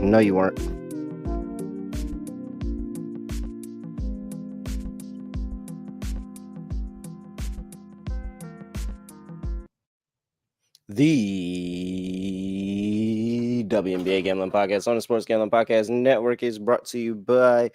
No, you weren't. The WNBA Gambling Podcast on the Sports Gambling Podcast Network is brought to you by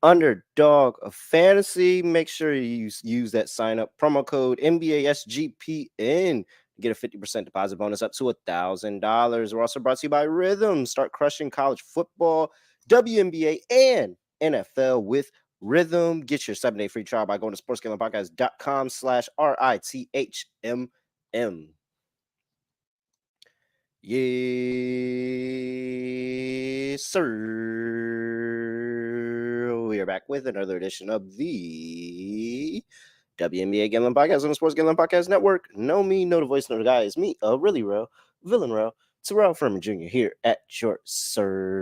Underdog Fantasy. Make sure you use that sign up promo code NBA SGPN to get a 50% deposit bonus up to $1,000. We're also brought to you by Rhythm. Start crushing college football, WNBA, and NFL with Rhythm. Get your 7-day free trial by going to sportsgamblingpodcast.com/RITHMM. Yes, sir. We are back with another edition of the WNBA Gambling Podcast on the Sports Gambling Podcast Network. Know me, know the voice, know the guy. It's me, really real, villain real, Terrell Furman Jr. here at your service.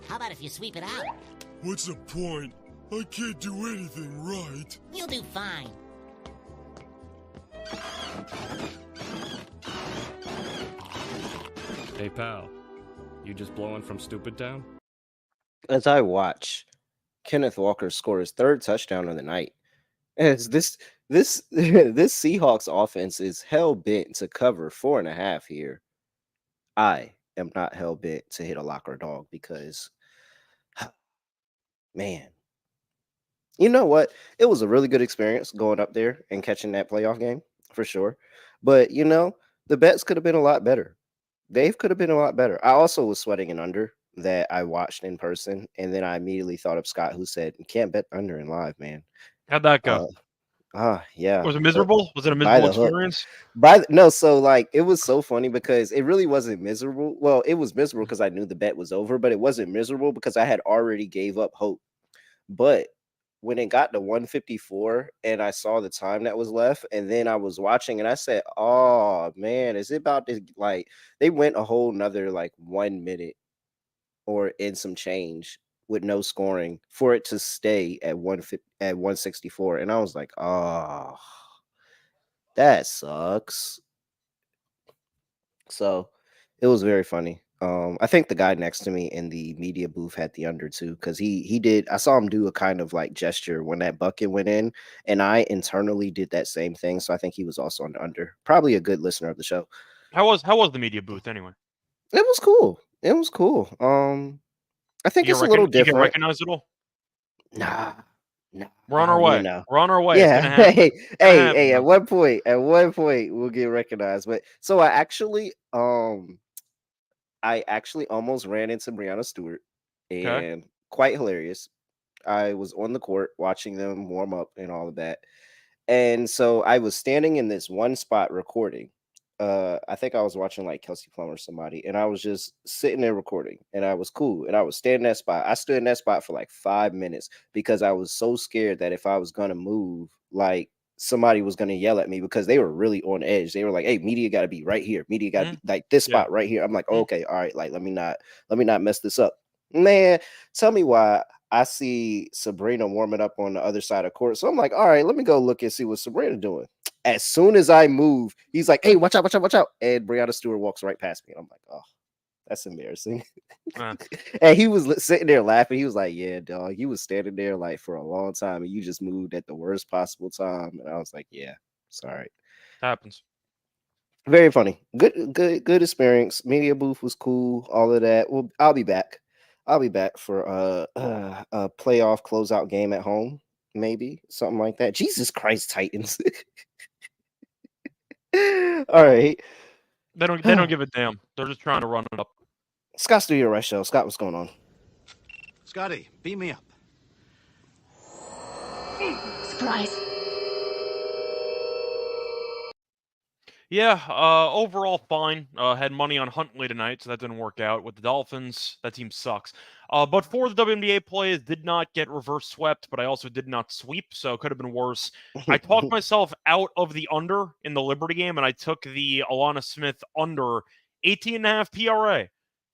How about if you sweep it out? What's the point? I can't do anything right. You'll do fine. Hey, pal. You just blowing from Stupid Town? As I watch Kenneth Walker score his third touchdown of the night, as this Seahawks offense is hell-bent to cover 4.5 here, I am not hell-bent to hit a lock or dog because, man, you know what? It was a really good experience going up there and catching that playoff game for sure. But, you know, the bets could have been a lot better. They could have been a lot better. I also was sweating an under that I watched in person, and then I immediately thought of Scott, who said, "You can't bet under in live, man." How'd that go? Yeah. Was it miserable? Was it a miserable experience? So like it was so funny because it really wasn't miserable. Well, it was miserable because I knew the bet was over, but it wasn't miserable because I had already gave up hope. But when it got to 154 and I saw the time that was left, and then I was watching and I said, "Oh man, is it about to like they went a whole nother like 1 minute or in some change with no scoring for it to stay at 164." And I was like, "Oh, that sucks." So it was very funny. I think the guy next to me in the media booth had the under too, because he did. I saw him do a kind of like gesture when that bucket went in, and I internally did that same thing. So I think he was also on the under. Probably a good listener of the show. How was the media booth anyway? It was cool. It was cool. I think it's a little different. You get recognized at all? Nah. We're on our way. No. We're on our way. Yeah. It's gonna happen. Hey. At one point, we'll get recognized. But so I actually almost ran into Breanna Stewart, and quite hilarious. I was on the court watching them warm up and all of that, and so I was standing in this one spot recording. I think I was watching like Kelsey Plum or somebody, and I was just sitting there recording, and I was cool, and I was standing in that spot. I stood in that spot for like 5 minutes because I was so scared that if I was gonna move, like somebody was gonna yell at me because they were really on edge. They were like, "Hey, media got to be right here. Media got to be like this spot right here." I'm like, "Okay, all right, like let me not mess this up." Man, tell me why I see Sabrina warming up on the other side of court. So I'm like, all right, let me go look and see what Sabrina doing. As soon as I move, he's like, "Hey, watch out. And Breanna Stewart walks right past me. And I'm like, "Oh, that's embarrassing." And he was sitting there laughing. He was like, "Yeah, dog, you was standing there like for a long time and you just moved at the worst possible time." And I was like, "Yeah, sorry." Happens. Very funny. Good experience. Media booth was cool. All of that. Well, I'll be back for a playoff closeout game at home. Maybe something like that. Jesus Christ, Titans. All right. They don't give a damn. They're just trying to run it up. Scott Studio Rush Show. Scott, what's going on? Scotty, beam me up. Surprise. Yeah, overall fine. Had money on Huntley tonight, so that didn't work out. With the Dolphins, that team sucks. But for the WNBA plays, did not get reverse swept, but I also did not sweep, so it could have been worse. I talked myself out of the under in the Liberty game, and I took the Alana Smith under 18.5 PRA,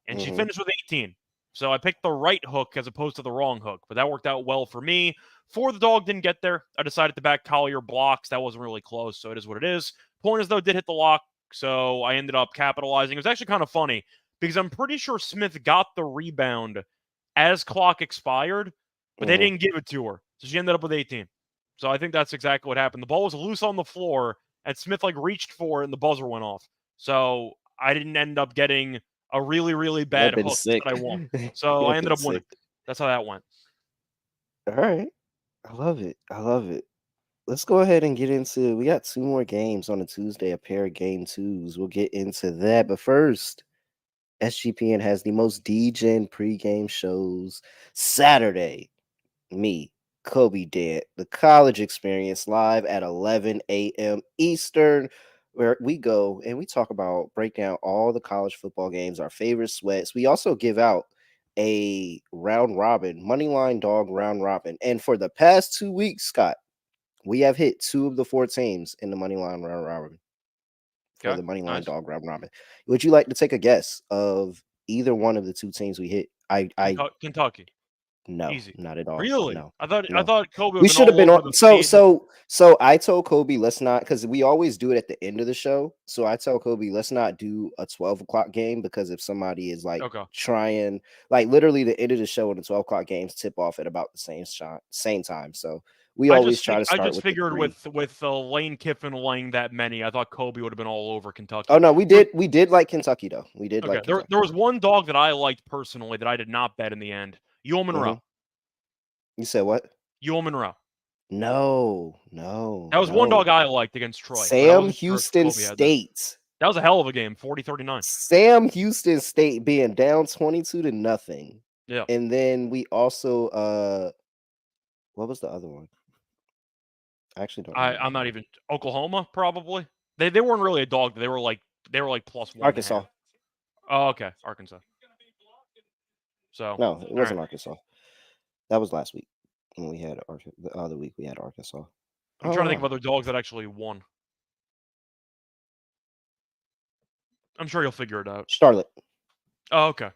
and she finished with 18. So I picked the right hook as opposed to the wrong hook, but that worked out well for me. For the dog didn't get there. I decided to back Collier blocks. That wasn't really close, so it is what it is. Point is, though, did hit the lock, so I ended up capitalizing. It was actually kind of funny because I'm pretty sure Smith got the rebound as clock expired, but they didn't give it to her. So she ended up with 18. So I think that's exactly what happened. The ball was loose on the floor, and Smith reached for it, and the buzzer went off. So I didn't end up getting a really, really bad hook that I won. So I ended up winning. That's how that went. All right. I love it. I love it. Let's go ahead and get into, we got 2 more games on a Tuesday, a pair of game 2s. We'll get into that. But first, SGPN has the most DGen pregame shows Saturday. Me, Kobe Dent, the college experience live at 11 a.m. Eastern, where we go and we talk about, break down all the college football games, our favorite sweats. We also give out a round robin, moneyline dog round robin. And for the past 2 weeks, Scott, we have hit 2 of the 4 teams in the moneyline round robin for the moneyline dog round robin. Would you like to take a guess of either one of the 2 teams we hit? Kentucky. No, Easy. not at all. Really? No. I thought Kobe We would should have been been all on. over the So I told Kobe, let's not, because we always do it at the end of the show. So I tell Kobe, let's not do a 12 o'clock game, because if somebody is like trying, like literally the end of the show and the 12 o'clock games tip off at about the same time. So we always try to start. I just figured with Lane Kiffin laying that many, I thought Kobe would have been all over Kentucky. Oh no, we did like Kentucky though. We did like Kentucky. There was one dog that I liked personally that I did not bet in the end. Yule Monroe. You said what? Yule Monroe. No. That was one dog I liked against Troy. Sam Houston State. That was a hell of a game, 40-39. Sam Houston State being down 22-0. Yeah. And then we also what was the other one? I actually don't remember. I'm not even Oklahoma, probably. They weren't really a dog, they were like +1. Arkansas. Oh, okay. Arkansas. So no, it wasn't Arkansas. That was last week when we had the other week we had Arkansas. I'm trying to think of other dogs that actually won. I'm sure you'll figure it out. Charlotte. Oh, okay.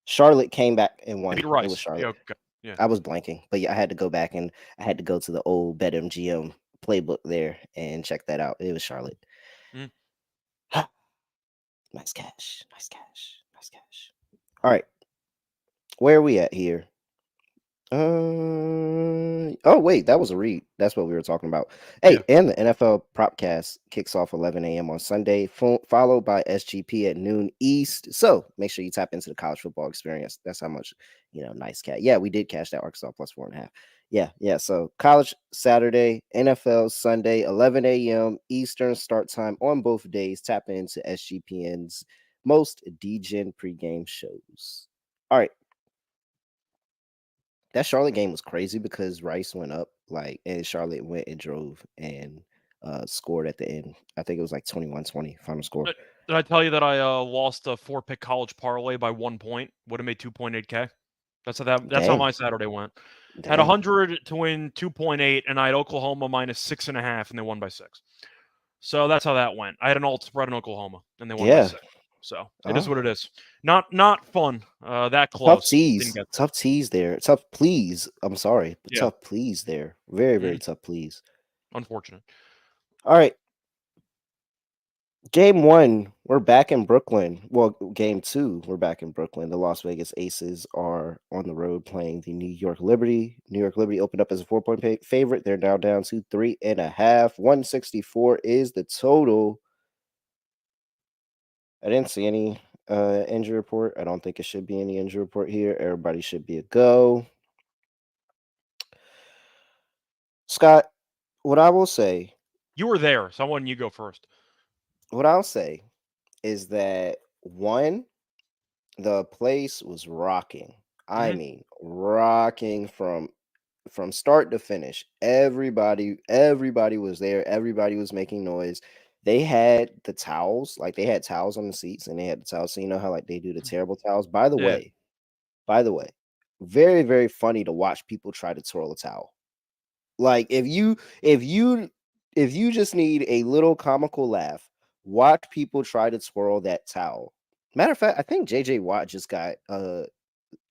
Charlotte came back and won. It was Charlotte. Yeah, okay. Yeah. I was blanking, but yeah, I had to go back and I had to go to the old BetMGM playbook there and check that out. It was Charlotte. Nice cash. All right. Where are we at here? Oh wait, that was a read. That's what we were talking about. Hey, and the NFL Propcast kicks off 11 a.m. on Sunday, followed by SGP at noon East. So make sure you tap into the college football experience. That's how much, nice cat. Yeah, we did cash that Arkansas plus 4.5. Yeah. So college Saturday, NFL Sunday, 11 a.m. Eastern start time on both days. Tap into SGPN's most DGen pregame shows. All right. That Charlotte game was crazy because Rice went up, and Charlotte went and drove and scored at the end. I think it was like 21-20 final score. Did I tell you that I lost a 4-pick college parlay by 1 point? Would have made 2.8K. That's how my Saturday went. Damn. Had 100 to win 2.8, and I had Oklahoma minus 6.5, and they won by 6. So that's how that went. I had an alt spread in Oklahoma, and they won by 6. So it is what it is. Not fun. That close. Tough tease there. Tough please. I'm sorry. But tough please there. Very, very tough please. Unfortunate. All right. Game 1, we're back in Brooklyn. Well, game 2, we're back in Brooklyn. The Las Vegas Aces are on the road playing the New York Liberty. New York Liberty opened up as a 4-point favorite. They're now down to 3.5. 164 is the total. I didn't see any injury report. I don't think it should be any injury report here. Everybody should be a go. Scott, what I will say. You were there, so I want you go first. What I'll say is that, 1, the place was rocking. I mean, rocking from start to finish. Everybody was there. Everybody was making noise. They had the towels, they had towels on the seats, and they had the towels. So you know how they do the terrible towels. By the way, very, very funny to watch people try to twirl a towel. If you just need a little comical laugh, watch people try to twirl that towel. Matter of fact, I think JJ Watt just got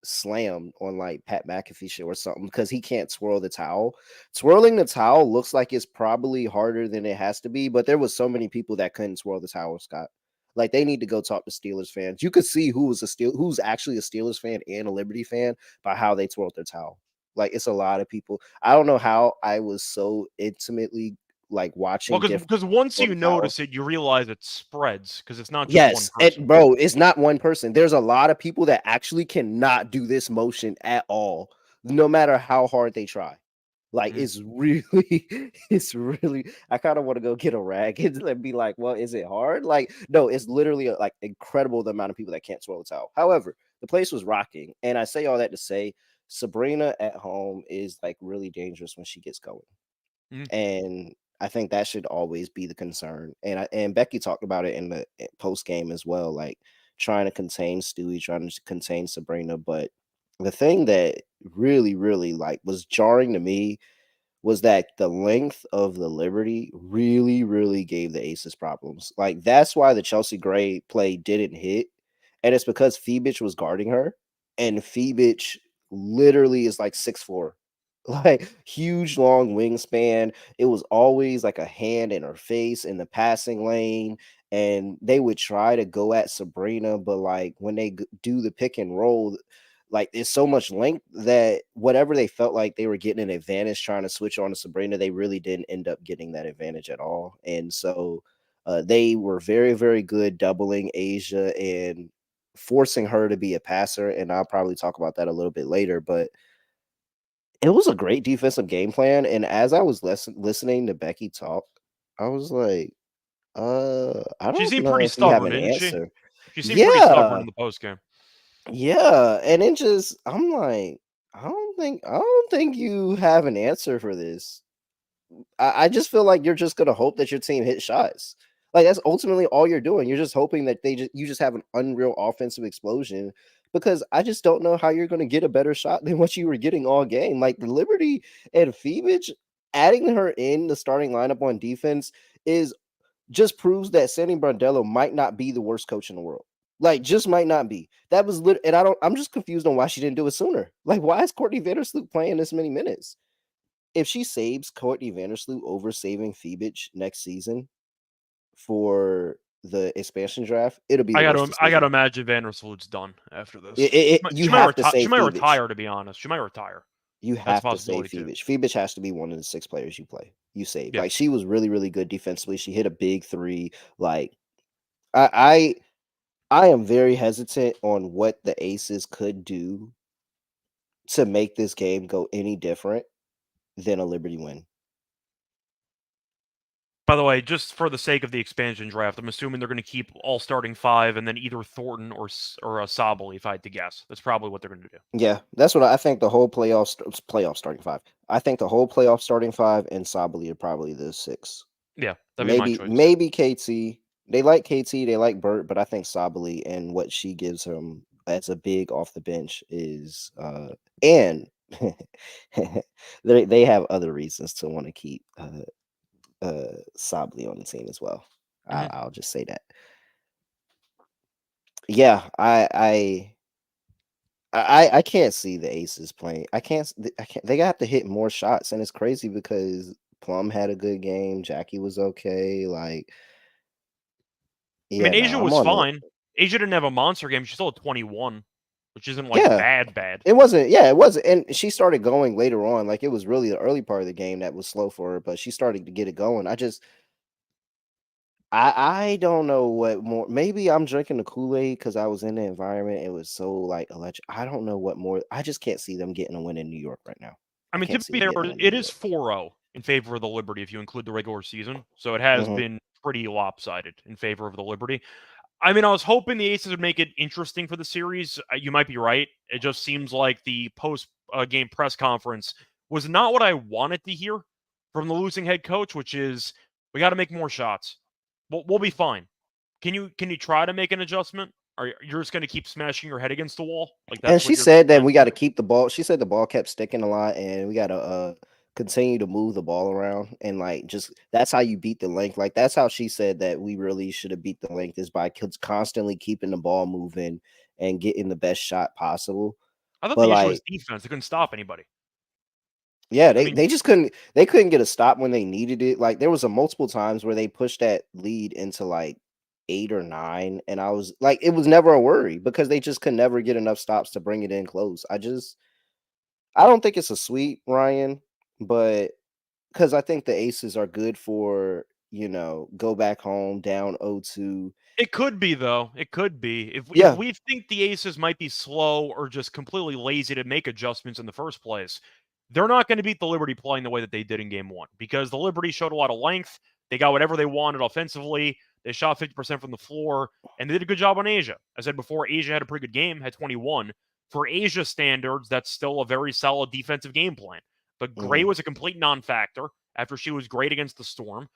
slammed on like Pat McAfee show or something because he can't swirl the towel. Swirling the towel looks like it's probably harder than it has to be, but there was so many people that couldn't swirl the towel, Scott. Like they need to go talk to Steelers fans. You could see who's actually a Steelers fan and a Liberty fan by how they twirled their towel. Like it's a lot of people. I don't know how I was so intimately like Well, watching different because once twirl you the towel. notice it, you realize it spreads because it's not just one Yes, person. bro, it's not one person. There's a lot of people that actually cannot do this motion at all, no matter how hard they try. Like it's really. I kind of want to go get a rag and be like, "Well, is it hard?" Like, no, it's literally like incredible the amount of people that can't swallow a towel. However, the place was rocking, and I say all that to say, Sabrina at home is like really dangerous when she gets going. And I think that should always be the concern. And Becky talked about it in the post game as well, like trying to contain Stewie, trying to contain Sabrina. But the thing that really like was jarring to me was that the length of the Liberty really gave the Aces problems. Like that's why the Chelsea Gray play didn't hit, and it's because Phoebich was guarding her, and Phoebich literally is like 6'4", like huge long wingspan. It was always like a hand in her face in the passing lane, and they would try to go at Sabrina, but like when they do the pick and roll, like it's so much length that whatever they felt like they were getting an advantage trying to switch on to Sabrina, they really didn't end up getting that advantage at all. And so they were very good doubling Asia and forcing her to be a passer. And I'll probably talk about that a little bit later, but it was a great defensive game plan. And as I was listening to Becky talk, I was like, I She don't seemed know pretty if you have stubborn, an didn't she? answer. She seemed pretty stubborn Yeah. in the post game. Yeah, and it just I'm like, I don't think you have an answer for this. I just feel like you're just gonna hope that your team hits shots. Like that's ultimately all you're doing. You're just hoping that you just have an unreal offensive explosion because I just don't know how you're gonna get a better shot than what you were getting all game. Like the Liberty and Phoebich adding her in the starting lineup on defense is just proves that Sandy Brondello might not be the worst coach in the world. Like, just might not be. That was and I'm just confused on why she didn't do it sooner. Like, why is Courtney Vandersloot playing this many minutes? If she saves Courtney Vandersloot over saving Phoebich next season for the expansion draft, it'll be the worst I gotta decision. imagine Vandersloot's done after this. You have to She save might Phoebich. retire. To be honest, she might retire. You That's a have to save possibility too. Phoebich. Phoebich has to be one of the 6 players you play. You save. Yeah. Like, she was really good defensively. She hit a big 3. Like, I am very hesitant on what the Aces could do to make this game go any different than a Liberty win. By the way, just for the sake of the expansion draft, I'm assuming they're going to keep all starting 5 and then either Thornton or Sabali, if I had to guess. That's probably what they're going to do. Yeah, that's what I think. The whole playoff starting 5. I think the whole playoff starting 5 and Sabali are probably the 6. Yeah, that'd be my choice. Maybe KT. They like KT. They like Burt, but I think Sabali and what she gives him as a big off the bench is and they have other reasons to want to keep Sabali on the team as well. I'll just say that. Yeah, I can't see the Aces playing. I can't. They have to hit more shots, and it's crazy because Plum had a good game. Jackie was okay. Like, I mean, yeah, no, Asia I'm was on the. fine. Asia didn't have a monster game. She still had 21, which isn't like Yeah, bad. it wasn't. Yeah, it wasn't. And she started going later on. Like it was really the early part of the game that was slow for her, but she started to get it going. I don't know what more. Maybe I'm drinking the Kool-Aid because I was in the environment. It was so like electric. I don't know what more. I just can't see them getting a win in New York right now. I mean, Can't to see be them fair, getting a win in it New is York. 4-0 in favor of the Liberty if you include the regular season. So it has Mhm. been pretty lopsided in favor of the Liberty. I mean, I was hoping the Aces would make it interesting for the series. You might be right. It just seems like the post-game press conference was not what I wanted to hear from the losing head coach, which is we got to make more shots. We'll be fine. Can you try to make an adjustment? Or you're just going to keep smashing your head against the wall? Like And that's she what you're said that trying we to got do? to keep the ball. She said the ball kept sticking a lot, and we got to continue to move the ball around. And like, just that's how you beat the length. Like that's how she said that we really should have beat the length is by constantly keeping the ball moving and getting the best shot possible. I thought But the issue was like, defense. They couldn't stop anybody. yeah, I mean, they just couldn't get a stop when they needed it. Like there was a multiple times where they pushed that lead into like 8 or 9, and I was like, it was never a worry because they just could never get enough stops to bring it in close. I don't think it's a sweep, Ryan, but because I think the Aces are good for, go back home down 0-2. it could be though. It could be if Yeah. we think the Aces might be slow or just completely lazy to make adjustments in the first place. They're not going to beat the Liberty playing the way that they did in game 1 because the Liberty showed a lot of length. They got whatever they wanted offensively. They shot 50% from the floor, and they did a good job on Asia. I said before, Asia had a pretty good game, had 21. For Asia standards, that's still a very solid defensive game plan. But Gray Mhm. was a complete non-factor after she was great against the Storm.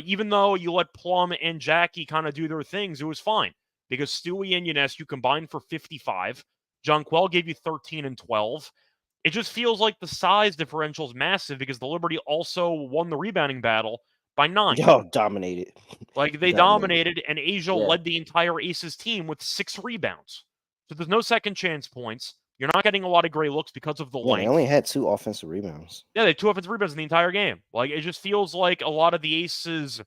Even though you let Plum and Jackie kind of do their things, it was fine because Stewie and Ionescu combined for 55. Jonquel gave you 13 and 12. It just feels like the size differential is massive because the Liberty also won the rebounding battle by 9. Yo, dominated. Like they Dominated. dominated, and Asia Yeah. led the entire Aces team with 6 rebounds. So there's no second chance points. You're not getting a lot of gray looks because of the Yeah, they length. only had 2 offensive rebounds. Yeah, they had 2 offensive rebounds in the entire game. Like it just feels like a lot of the Aces,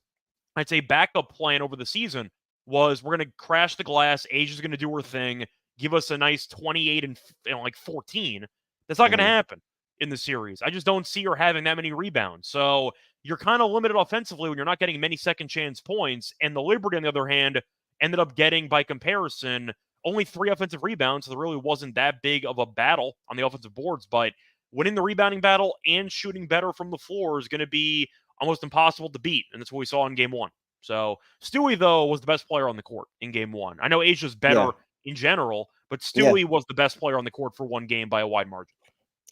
I'd say, backup plan over the season was we're going to crash the glass. Asia's going to do her thing, give us a nice 28 and like 14. That's not going to Mhm. happen in the series. I just don't see her having that many rebounds. So you're kind of limited offensively when you're not getting many second chance points. And the Liberty, on the other hand, ended up getting, by comparison, only 3 offensive rebounds. So there really wasn't that big of a battle on the offensive boards. But winning the rebounding battle and shooting better from the floor is going to be almost impossible to beat. And that's what we saw in game 1. So Stewie, though, was the best player on the court in game 1. I know Asia's better Yeah. in general, but Yeah. Stewie was the best player on the court for one game by a wide margin.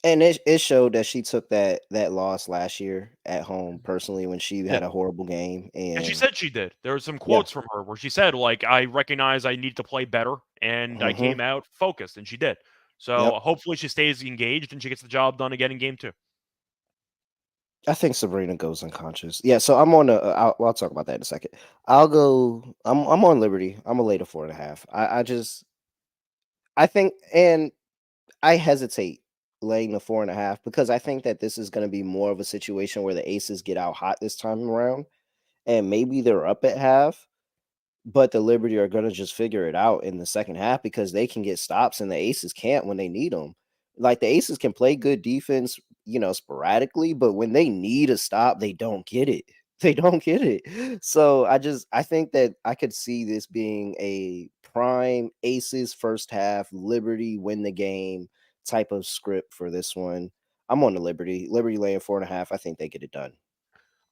And it showed that she took that loss last year at home personally when she Yeah. had a horrible game, And she and said she did. There were some yeah. quotes from her where she said, like, I recognize I need to play better, and I Mhm. came out focused, and she did. So Yep. hopefully she stays engaged and she gets the job done again in game 2. I think Sabrina goes unconscious. Yeah, so I'm on the. I'll talk about that in a second. I'll go. I'm on Liberty. I'm a later 4.5. I think, and I hesitate laying the 4.5 because I think that this is going to be more of a situation where the Aces get out hot this time around, and maybe they're up at half, but the Liberty are going to just figure it out in the second half because they can get stops and the Aces can't when they need them. Like the Aces can play good defense, sporadically, but when they need a stop, they don't get it. They don't get it. So I think that I could see this being a prime Aces first half, Liberty win the game type of script for this one. I'm on the Liberty. Liberty laying 4.5. I think they get it done.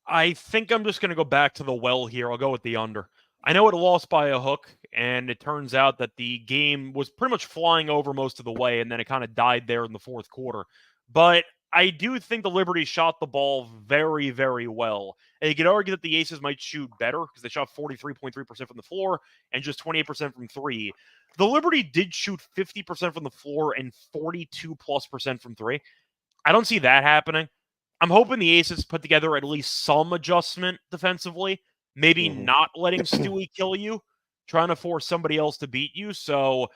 I think I'm just going to go back to the well here. I'll go with the under. I know it lost by a hook, and it turns out that the game was pretty much flying over most of the way, and then it kind of died there in the fourth quarter. But I do think the Liberty shot the ball very, very well. And you could argue that the Aces might shoot better because they shot 43.3% from the floor and just 28% from 3. The Liberty did shoot 50% from the floor and 42+% from 3. I don't see that happening. I'm hoping the Aces put together at least some adjustment defensively. Maybe Mhm. not letting Stewie kill you, trying to force somebody else to beat you. So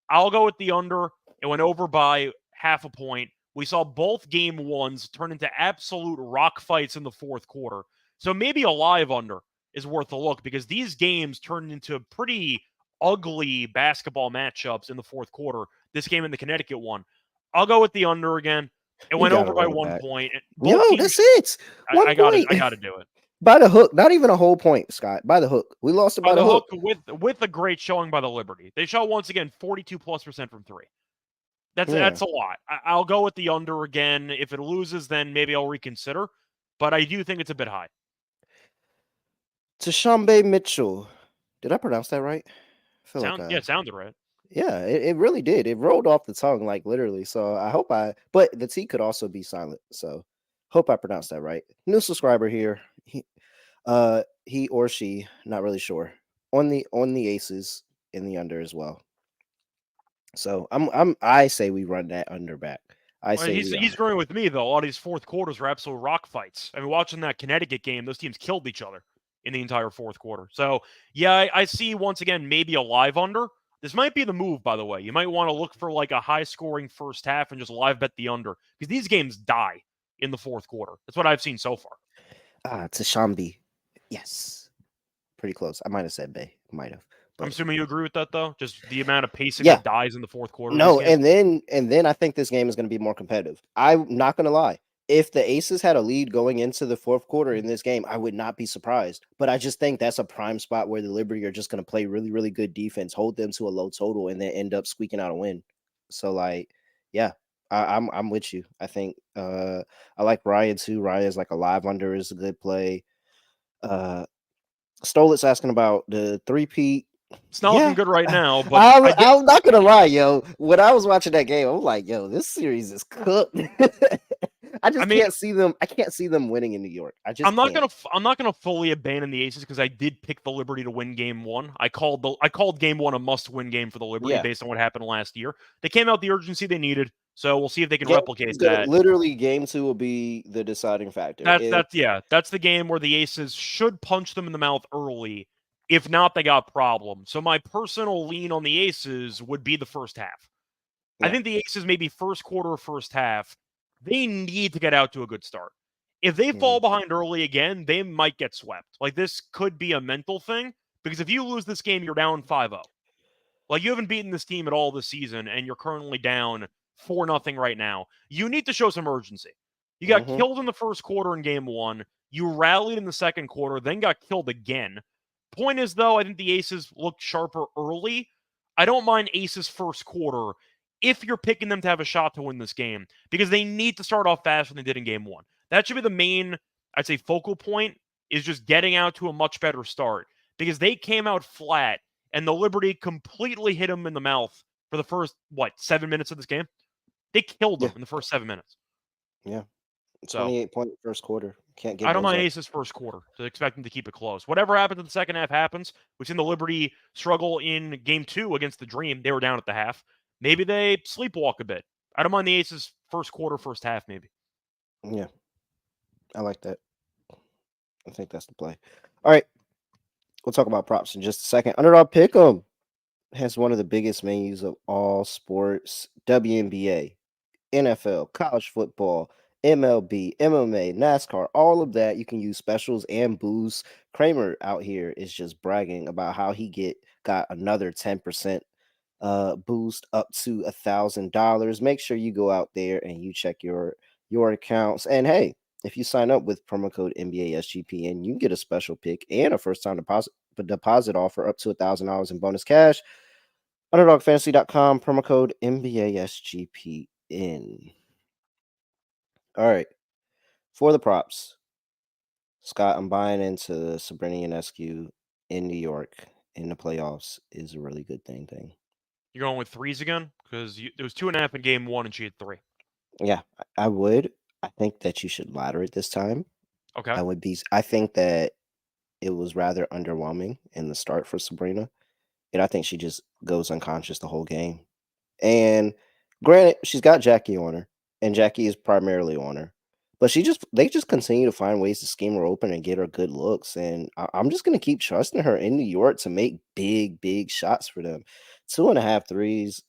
I'll go with the under. It went over by half a point. We saw both game 1s turn into absolute rock fights in the fourth quarter. So maybe a live under is worth a look because these games turned into pretty ugly basketball matchups in the fourth quarter. This game in the Connecticut one. I'll go with the under again. It You went gotta over by run it 1 back. point. Both Yo, teams, that's it. One I got point. to do it. By the hook, not even a whole point, Scott. By the hook. We lost it By by the the hook hook. with a great showing by the Liberty. They shot once again 42+% from 3. Yeah. That's a lot. I'll go with the under again. If it loses, then maybe I'll reconsider. But I do think it's a bit high. Tashambe Mitchell. Did I pronounce that right? I feel like It sounded right. yeah, it really did. It rolled off the tongue, like literally. So I hope but the T could also be silent. So hope I pronounced that right. New subscriber here. He or she, not really sure. On the Aces in the under as well. So I say we run that under back. I Well, say he's we he's are. agreeing with me though. A lot of these fourth quarters were absolute rock fights. I mean, watching that Connecticut game, those teams killed each other in the entire fourth quarter. So yeah, I see once again maybe a live under. This might be the move, by the way. You might want to look for like a high-scoring first half and just live bet the under because these games die in the fourth quarter. That's what I've seen so far. Tashambi. Yes. Pretty close. I might have said Bay. Might have. I'm But assuming you agree with that, though? Just the amount of pacing yeah. that dies in the fourth quarter. No, and then I think this game is going to be more competitive. I'm not going to lie. If the Aces had a lead going into the fourth quarter in this game, I would not be surprised. But I just think that's a prime spot where the Liberty are just going to play really, really good defense, hold them to a low total, and then end up squeaking out a win. So, like, yeah, I'm with you. I think I like Ryan too. Ryan's like a live under is a good play. Stolitz asking about the three-peat. It's not looking good right now, but I'm not gonna lie, yo. When I was watching that game, I'm like, yo, this series is cooked. I can't see them. I can't see them winning in New York. I'm not gonna fully abandon the Aces because I did pick the Liberty to win game one. I called game one a must-win game for the Liberty based on what happened last year. They came out the urgency they needed, so we'll see if they can replicate that. Literally, game two will be the deciding factor. That's the game where the Aces should punch them in the mouth early. If not, they got problems. So my personal lean on the Aces would be the first half. Yeah. I think the Aces maybe first quarter, first half. They need to get out to a good start. If they fall behind early again, they might get swept. Like, this could be a mental thing, because if you lose this game, you're down 5-0. Like, you haven't beaten this team at all this season, and you're currently down 4-0 right now. You need to show some urgency. You got killed in the first quarter in game one. You rallied in the second quarter, then got killed again. Point is, though, I think the Aces looked sharper early. I don't mind Aces first quarter if you're picking them to have a shot to win this game, because they need to start off faster than they did in game one. That should be the main, I'd say, focal point, is just getting out to a much better start, because they came out flat, and the Liberty completely hit them in the mouth for the first, 7 minutes of this game? They killed them in the first 7 minutes. Yeah. 28-point first quarter. Can't get. I don't mind Aces first quarter to expect them to keep it close. Whatever happens in the second half happens. We've seen the Liberty struggle in game two against the Dream. They were down at the half. Maybe they sleepwalk a bit. I don't mind the Aces first quarter, first half, maybe. Yeah. I like that. I think that's the play. All right. We'll talk about props in just a second. Underdog Pick'em has one of the biggest menus of all sports. WNBA, NFL, college football, MLB, MMA, NASCAR, all of that. You can use specials and boosts. Kramer out here is just bragging about how he got another 10% boost up to $1,000. Make sure you go out there and you check your accounts. And hey, if you sign up with promo code NBA SGPN, you can get a special pick and a first-time deposit offer up to $1,000 in bonus cash. UnderdogFantasy.com, promo code NBA SGPN. All right. For the props, Scott, I'm buying into Sabrina Ionescu in New York in the playoffs is a really good thing. You're going with threes again? Because there was 2.5 in game one, and she had 3. Yeah, I would. I think that you should ladder it this time. Okay. I think that it was rather underwhelming in the start for Sabrina. And I think she just goes unconscious the whole game. And granted, she's got Jackie on her, and Jackie is primarily on her. But they just continue to find ways to scheme her open and get her good looks. And I'm just going to keep trusting her in New York to make big, big shots for them. 2.5 threes.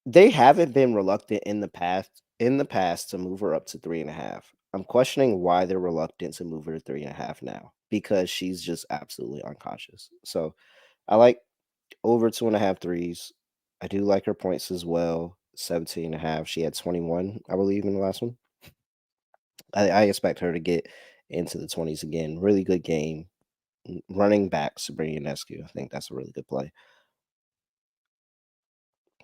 They haven't been reluctant in the past to move her up to 3.5. I'm questioning why they're reluctant to move her to 3.5 now, because she's just absolutely unconscious. So I like over 2.5 threes. I do like her points as well. 17.5. She had 21, I believe, in the last one. I expect her to get into the 20s again. Really good game. Running back Sabrina Ionescu. I think that's a really good play.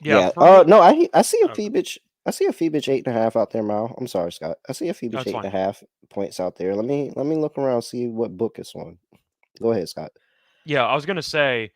Yeah. No, I see a Phoebich. I see a Phoebich 8.5 out there, Mal. I'm sorry, Scott. I see a Phoebich 8.5 points out there. Let me look around, see what book it's on. Go ahead, Scott. Yeah, I was gonna say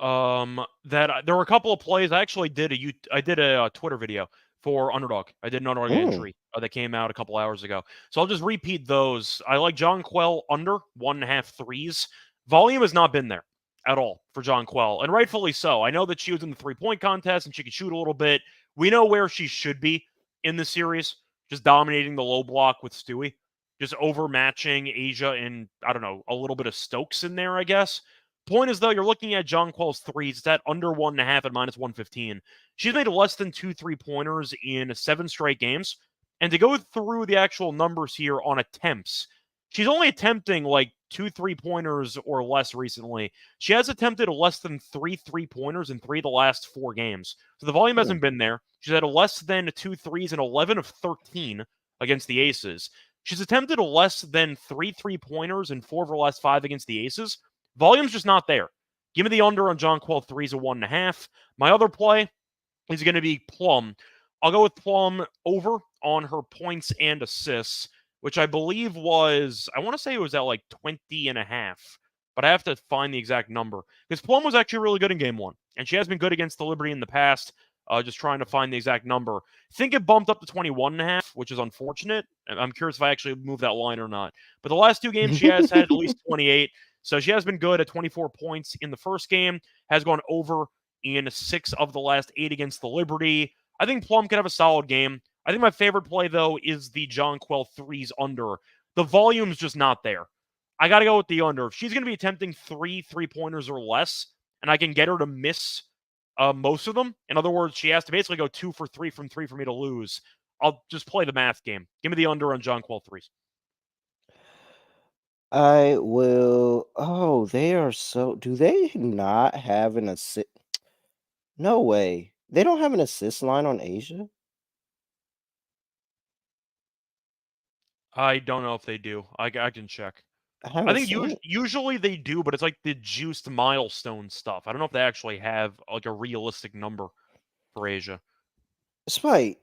that there were a couple of plays. I actually did a Twitter video for Underdog. I did an Underdog entry that came out a couple hours ago. So I'll just repeat those. I like John Quell under 1.5 threes. Volume has not been there at all for John Quell, and rightfully so. I know that she was in the 3-point contest and she could shoot a little bit. We know where she should be in the series, just dominating the low block with Stewie, just overmatching Asia and, I don't know, a little bit of Stokes in there, I guess. Point is, though, you're looking at Jonquel's threes. It's at under 1.5 at -115. She's made less than 2 3-pointers in 7 straight games. And to go through the actual numbers here on attempts, she's only attempting like 2 3-pointers or less recently. She has attempted less than 3 3-pointers in 3 of the last 4 games. So the volume hasn't been there. She's had less than 2 threes in 11 of 13 against the Aces. She's attempted less than 3 3-pointers in 4 of her last 5 against the Aces. Volume's just not there. Give me the under on Jonquel threes of 1.5. My other play is going to be Plum. I'll go with Plum over on her points and assists, which I believe was, I want to say it was at like 20.5, but I have to find the exact number because Plum was actually really good in game 1, and she has been good against the Liberty in the past. Just trying to find the exact number. I think it bumped up to 21.5, which is unfortunate. I'm curious if I actually moved that line or not. But the last 2 games, she has had at least 28. So she has been good at 24 points in the first game, has gone over in 6 of the last 8 against the Liberty. I think Plum can have a solid game. I think my favorite play, though, is the Jonquel threes under. The volume's just not there. I got to go with the under. If she's going to be attempting 3 3-pointers or less, and I can get her to miss most of them, in other words, she has to basically go 2 for 3 from 3 for me to lose, I'll just play the math game. Give me the under on Jonquel threes. I will. Oh, they are so. Do they not have an assist? No way. They don't have an assist line on Asia. I don't know if they do. I can check. I I haven't think seen it. usually they do, but it's like the juiced milestone stuff. I don't know if they actually have like a realistic number for Asia. Despite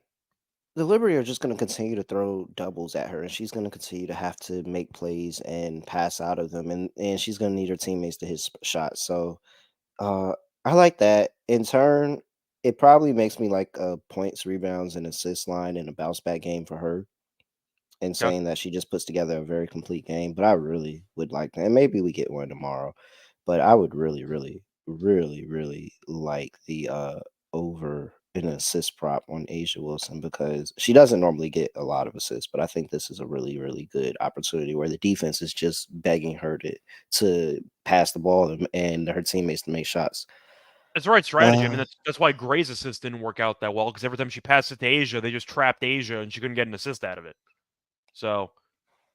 the Liberty are just going to continue to throw doubles at her, and she's going to continue to have to make plays and pass out of them, and she's going to need her teammates to hit shots. So, uh, I like that. In turn, it probably makes me like points, rebounds, and assist line and a bounce back game for her. And Okay. saying that she just puts together a very complete game. But I really would like that. And maybe we get one tomorrow. But I would really, really, really, really like the over an assist prop on Asia Wilson because she doesn't normally get a lot of assists. But I think this is a really, really good opportunity where the defense is just begging her to pass the ball and her teammates to make shots. It's the right strategy. I mean, that's why Gray's assist didn't work out that well because every time she passed it to Asia, they just trapped Asia and she couldn't get an assist out of it. So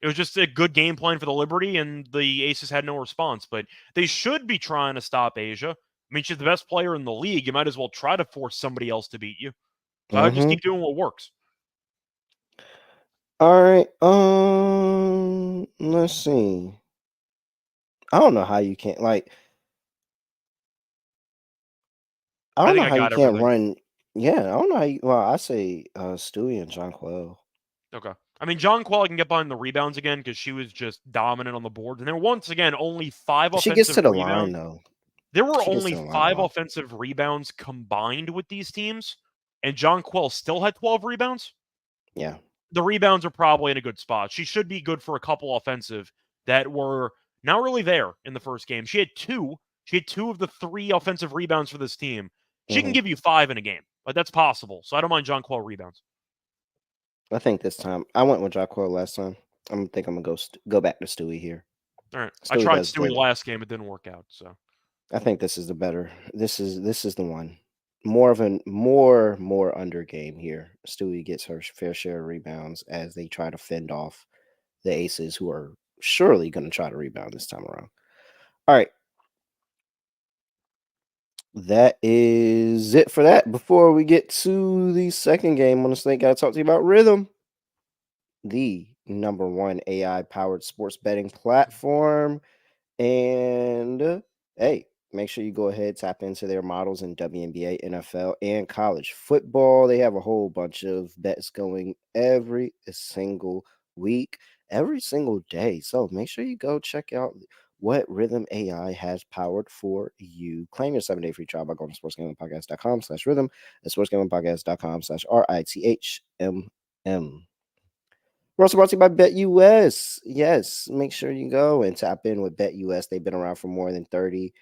it was just a good game plan for the Liberty, and the Aces had no response. But they should be trying to stop Asia. I mean, she's the best player in the league. You might as well try to force somebody else to beat you. So I would just keep doing what works. All right. Let's see. I don't know how you can't like. I I don't think know I how you got can't everything. run. Yeah, I don't know how you. Well, I say Stewie and Jonquel. Okay. I mean, Jonquel can get behind the rebounds again because she was just dominant on the board. And there were once again only 5 She gets offensive to the line rebounds. though. There were She gets only to the line a 5 lot. offensive rebounds combined with these teams, and Jonquel still had 12 rebounds. Yeah. The rebounds are probably in a good spot. She should be good for a couple offensive that were not really there in the first game. She had 2. She had 2 of the 3 offensive rebounds for this team. She can give you 5 in a game, but that's possible. So I don't mind Jonquel rebounds. I think this time I went with Jonquel last time. I'm gonna go back to Stewie here. All right. I Stewie tried does Stewie the. last game. It didn't work out. So I think this is the better. This is the one. More of a more under game here. Stewie gets her fair share of rebounds as they try to fend off the Aces, who are surely going to try to rebound this time around. All right. That is it for that. Before we get to the second game on the slate, gotta talk to you about Rhythm, the #1 AI powered sports betting platform. And hey, make sure you go ahead, tap into their models in WNBA, NFL, and college football. They have a whole bunch of bets going every single week, every single day. So make sure you go check out what Rhythm AI has powered for you. Claim your 7-day free trial by going to sportsgamblingpodcast.com/rhythm and sportsgamblingpodcast.com/RITHMM. We're also brought to you by BetUS. Yes, make sure you go and tap in with BetUS. They've been around for more than 30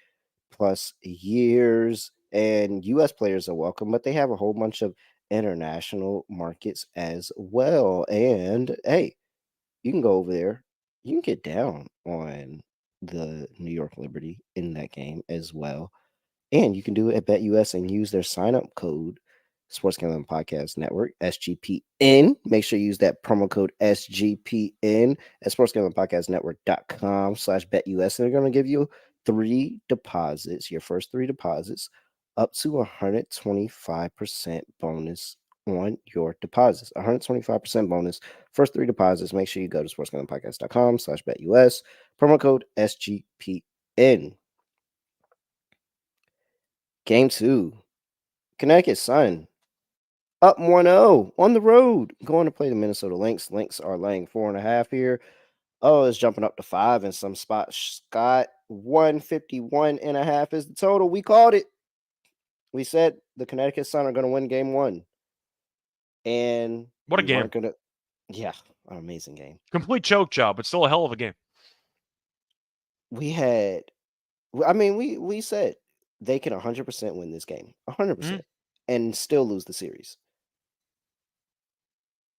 plus years, and US players are welcome, but they have a whole bunch of international markets as well. And hey, you can go over there. You can get down on the New York Liberty in that game as well. And you can do it at BetUS and use their sign up code, Sports Gambling Podcast Network, SGPN. Make sure you use that promo code SGPN at sportsgamblingpodcastnetwork.com/BetUS. And they're going to give you 3 deposits, your first 3 deposits, up to 125% bonus on your deposits. 125% bonus. First 3 deposits. Make sure you go to sportsgamblingpodcast.com/BetUS. Promo code SGPN. Game 2. Connecticut Sun up 1-0 on the road, going to play the Minnesota Lynx. Lynx are laying 4.5 here. Oh, it's jumping up to 5 in some spots. Scott, 151.5 is the total. We called it. We said the Connecticut Sun are going to win game 1. And what a game. Yeah, an amazing game. Complete choke job, but still a hell of a game. We said they can 100% win this game. 100%. And still lose the series.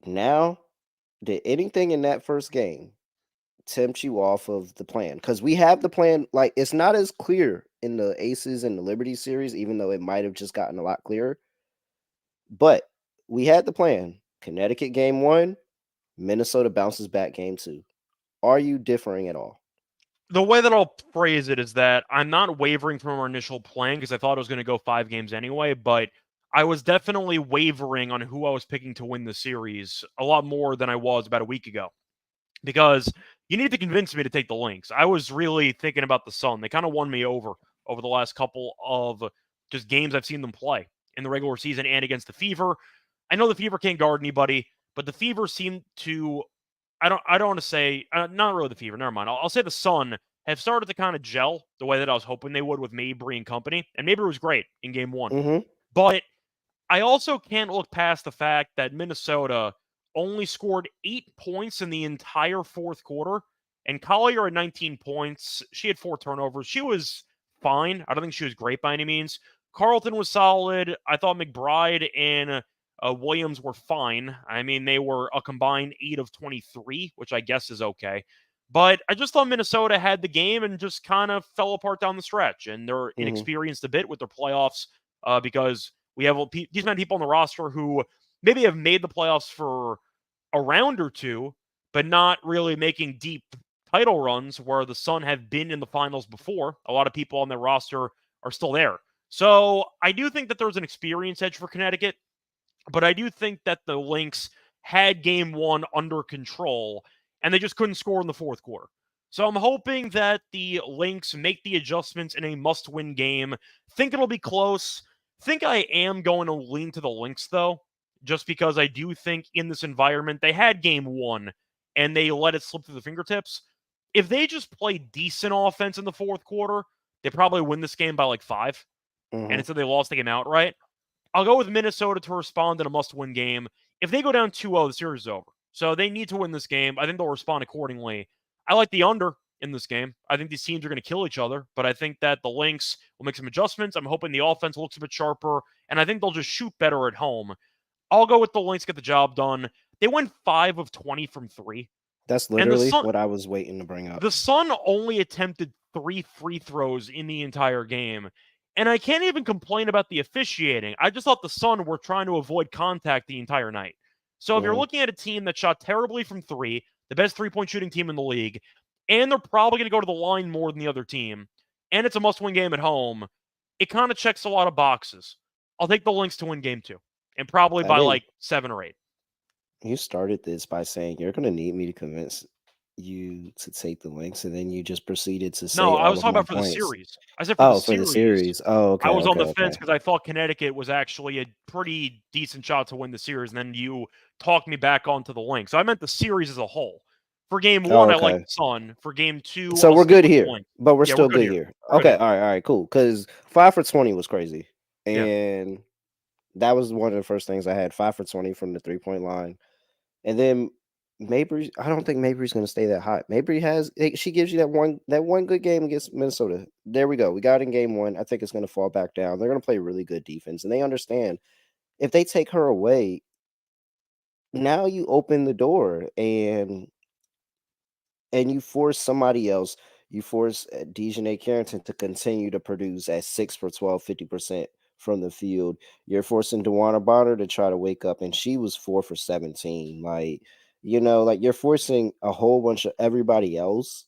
Now, did anything in that first game tempt you off of the plan? Because we have the plan. Like, it's not as clear in the Aces and the Liberty series, even though it might have just gotten a lot clearer. But we had the plan. Connecticut game 1, Minnesota bounces back game 2. Are you differing at all? The way that I'll phrase it is that I'm not wavering from our initial plan because I thought it was going to go 5 games anyway, but I was definitely wavering on who I was picking to win the series a lot more than I was about a week ago. Because you need to convince me to take the Lynx. I was really thinking about the Sun. They kind of won me over the last couple of just games I've seen them play in the regular season and against the Fever. I know the Fever can't guard anybody, but the Fever seem to I don't want to say not really the Fever. Never mind. I'll say the Sun have started to kind of gel the way that I was hoping they would with Mabry and company. And Mabry was great in game 1. But I also can't look past the fact that Minnesota only scored 8 points in the entire fourth quarter. And Collier had 19 points. She had 4 turnovers. She was fine. I don't think she was great by any means. Carlton was solid. I thought McBride and Williams were fine. I mean, they were a combined 8 of 23, which I guess is okay. But I just thought Minnesota had the game and just kind of fell apart down the stretch. And they're inexperienced a bit with their playoffs because we have these many people on the roster who maybe have made the playoffs for a round or two, but not really making deep title runs where the Sun have been in the finals before. A lot of people on their roster are still there. So I do think that there's an experience edge for Connecticut, but I do think that the Lynx had game 1 under control, and they just couldn't score in the fourth quarter. So I'm hoping that the Lynx make the adjustments in a must-win game. Think it'll be close. Think I am going to lean to the Lynx, though, just because I do think in this environment, they had game 1, and they let it slip through the fingertips. If they just play decent offense in the fourth quarter, they probably win this game by like 5. And instead they lost the game outright. I'll go with Minnesota to respond in a must-win game. If they go down 2-0, the series is over. So they need to win this game. I think they'll respond accordingly. I like the under in this game. I think these teams are going to kill each other, but I think that the Lynx will make some adjustments. I'm hoping the offense looks a bit sharper, and I think they'll just shoot better at home. I'll go with the Lynx, get the job done. They went 5 of 20 from 3. That's literally what I was waiting to bring up. The Sun only attempted 3 free throws in the entire game. And I can't even complain about the officiating. I just thought the Sun were trying to avoid contact the entire night. So if you're looking at a team that shot terribly from 3, the best three-point shooting team in the league, and they're probably going to go to the line more than the other team, and it's a must-win game at home, it kind of checks a lot of boxes. I'll take the Lynx to win game 2, and probably by like 7 or 8. You started this by saying you're going to need me to convince you to take the Lynx, and then you just proceeded to say no, I was all talking of about my for the points. series. I said for the series. Oh, okay. I was on the okay. fence because I thought Connecticut was actually a pretty decent shot to win the series, and then you talked me back onto the Lynx. So I meant the series as a whole. For game 1, I like the Sun. For game 2, so we're good here, Lynx. but we're still good here. Okay, all right, cool. Because 5 for 20 was crazy, and that was one of the first things I had. 5 for 20 from the 3-point line, and then Mabry. I don't think Mabry's going to stay that hot. Mabry she gives you that one good game against Minnesota. There we go. We got in game 1. I think it's going to fall back down. They're going to play really good defense, and they understand if they take her away, now you open the door and you force somebody else. You force Dejanay Carrington to continue to produce at 6 for 12, 50% from the field. You're forcing Dewana Bonner to try to wake up, and she was 4 for 17. Like, like you're forcing a whole bunch of everybody else.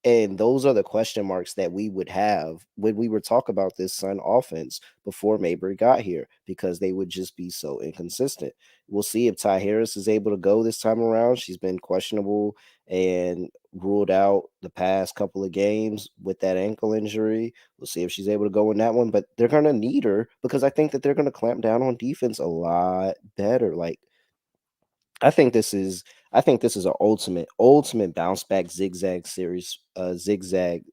And those are the question marks that we would have when we were talking about this Sun offense before Mabry got here, because they would just be so inconsistent. We'll see if Ty Harris is able to go this time around. She's been questionable and ruled out the past couple of games with that ankle injury. We'll see if she's able to go in that one, but they're going to need her because I think that they're going to clamp down on defense a lot better. Like, I think this is an ultimate bounce back zigzag series, zigzag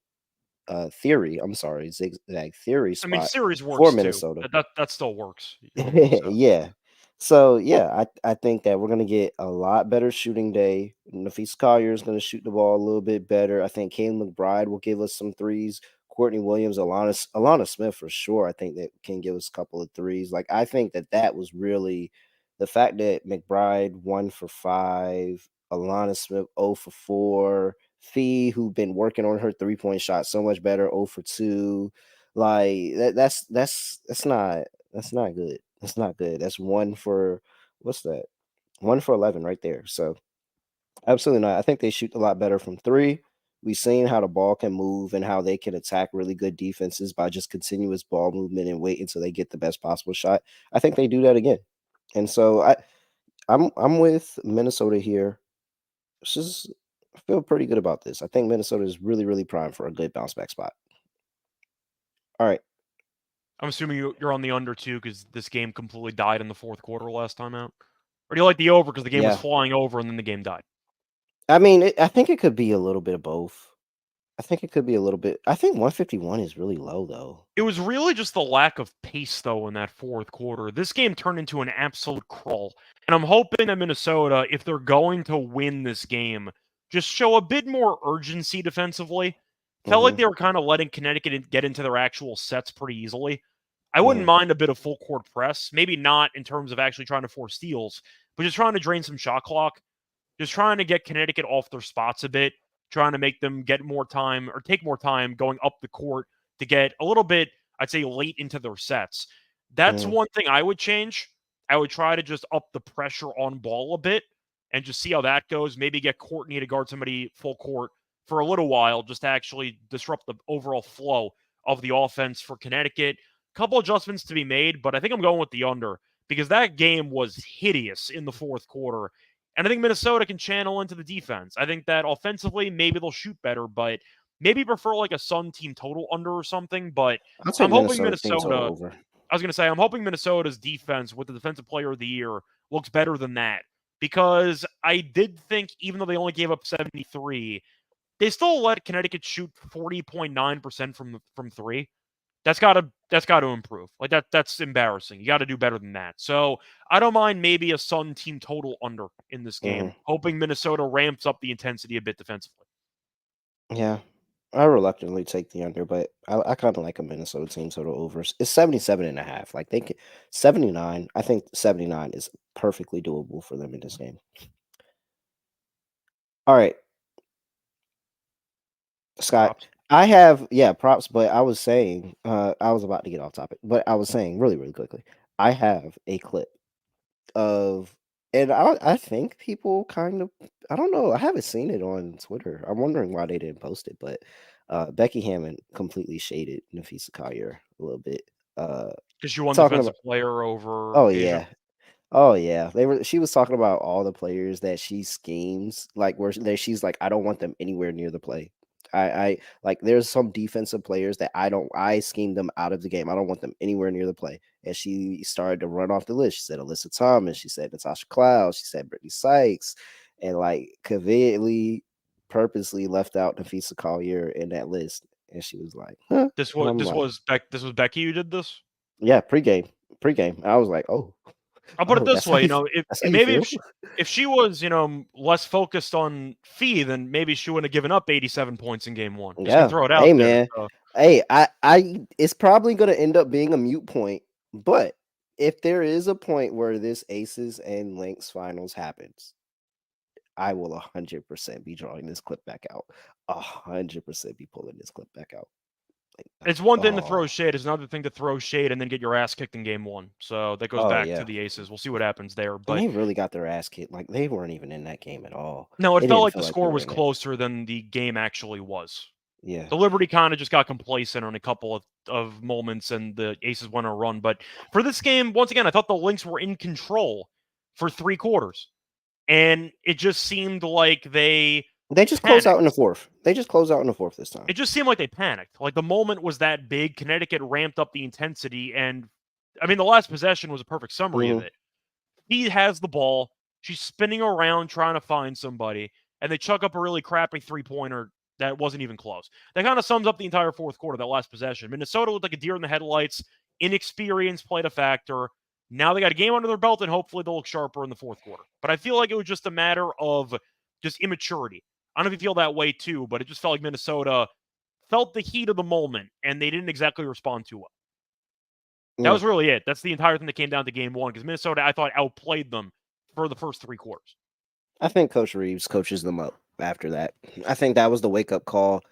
theory. I'm sorry, zigzag theory I mean, spot series for works too. Minnesota. That still works. So. Yeah. So yeah, I think that we're gonna get a lot better shooting day. Nafisa Collier is gonna shoot the ball a little bit better. I think Kane McBride will give us some threes. Courtney Williams, Alana Smith for sure. I think that can give us a couple of threes. Like, I think that was really the fact that McBride 1 for 5, Alana Smith 0 for 4, Fee, who been working on her 3-point shot so much better, 0 for 2. Like, that's not good. That's not good. That's what's that? 1 for 11 right there. So absolutely not. I think they shoot a lot better from three. We've seen how the ball can move and how they can attack really good defenses by just continuous ball movement and wait until they get the best possible shot. I think they do that again. And so I'm with Minnesota here. I feel pretty good about this. I think Minnesota is really, really primed for a good bounce back spot. All right. I'm assuming you're on the under too because this game completely died in the fourth quarter last time out. Or do you like the over because the game was Yeah. flying over and then the game died? I mean, I think it could be a little bit of both. I think it could be a little bit. I think 151 is really low, though. It was really just the lack of pace, though, in that fourth quarter. This game turned into an absolute crawl. And I'm hoping that Minnesota, if they're going to win this game, just show a bit more urgency defensively. Felt like Mhm, they were kind of letting Connecticut get into their actual sets pretty easily. I wouldn't mhm, mind a bit of full court press, maybe not in terms of actually trying to force steals, but just trying to drain some shot clock, just trying to get Connecticut off their spots a bit, trying to make them get more time or take more time going up the court to get a little bit, I'd say, late into their sets. That's mhm, one thing I would change. I would try to just up the pressure on ball a bit and just see how that goes. Maybe get Courtney to guard somebody full court for a little while just to actually disrupt the overall flow of the offense for Connecticut. Couple adjustments to be made, but I think I'm going with the under because that game was hideous in the fourth quarter. And I think Minnesota can channel into the defense. I think that offensively, maybe they'll shoot better, but maybe prefer like a Sun team total under or something. But I'll take I'm hoping Minnesota team total Minnesota, over. I was going to say, I'm hoping Minnesota's defense with the defensive player of the year looks better than that because I did think even though they only gave up 73, they still let Connecticut shoot 40.9% from three. That's got to improve. Like that's embarrassing. You got to do better than that. So I don't mind maybe a Sun team total under in this game, Mhm. hoping Minnesota ramps up the intensity a bit defensively. Yeah, I reluctantly take the under, but I kind of like a Minnesota team total over. It's 77.5. Like, 79. I think 79 is perfectly doable for them in this game. All right, Scott. Props. I have, yeah, props, but I was saying, I was about to get off topic, but I was saying really, really quickly, I have a clip of, and I think people kind of, I don't know, I haven't seen it on Twitter. I'm wondering why they didn't post it, but Becky Hammond completely shaded Nafisa Collier a little bit. Uh Because you won talking defensive about, player over oh Asia. yeah. Oh yeah, she was talking about all the players that she schemes, like she's like, I don't want them anywhere near the play. I like, there's some defensive players that I scheme them out of the game. I don't want them anywhere near the play. And she started to run off the list. She said Alyssa Thomas, she said Natasha Cloud, she said Brittany Sykes, and like conveniently, purposely left out Nafisa Collier in that list. And she was like, huh? This And was I'm this like, was Beck. This was Becky who did this. yeah, pregame. I was like, oh, I'll put it oh, this way, that's how if you maybe feel. if she was, less focused on Fee, then maybe she wouldn't have given up 87 points in game one. Just gonna Yeah. throw it Hey out there. man. So. Hey, I it's probably gonna end up being a mute point, but if there is a point where this Aces and Lynx finals happens, I will 100% be drawing this clip back out. 100% be pulling this clip back out. Like, It's one thing to oh, throw shade. It's another thing to throw shade and then get your ass kicked in game one. So that goes oh back yeah. to the Aces. We'll see what happens there. And But they really got their ass kicked. Like they weren't even in that game at all. no, it It felt didn't like feel the like they score were was in it. closer than the game actually was. Yeah. The Liberty kind of just got complacent on a couple of moments, and the Aces went on a run. But for this game, once again, I thought the Lynx were in control for 3 quarters. And it just seemed like they just closed out in the panicked. fourth. They just closed out in the fourth this time. It just seemed like they panicked. Like the moment was that big. Connecticut ramped up the intensity. And I mean, the last possession was a perfect summary of it. He has the ball. She's spinning around trying to find somebody. And they chuck up a really crappy 3-pointer that wasn't even close. That kind of sums up the entire fourth quarter, that last possession. Minnesota looked like a deer in the headlights. Inexperience played a factor. Now they got a game under their belt, and hopefully they'll look sharper in the fourth quarter. But I feel like it was just a matter of just immaturity. I don't know if you feel that way too, but it just felt like Minnesota felt the heat of the moment, and they didn't exactly respond too well. That was really it. That's the entire thing that came down to game one, because Minnesota, I thought, outplayed them for the first 3 quarters. I think Coach Reeves coaches them up after that. I think that was the wake-up call.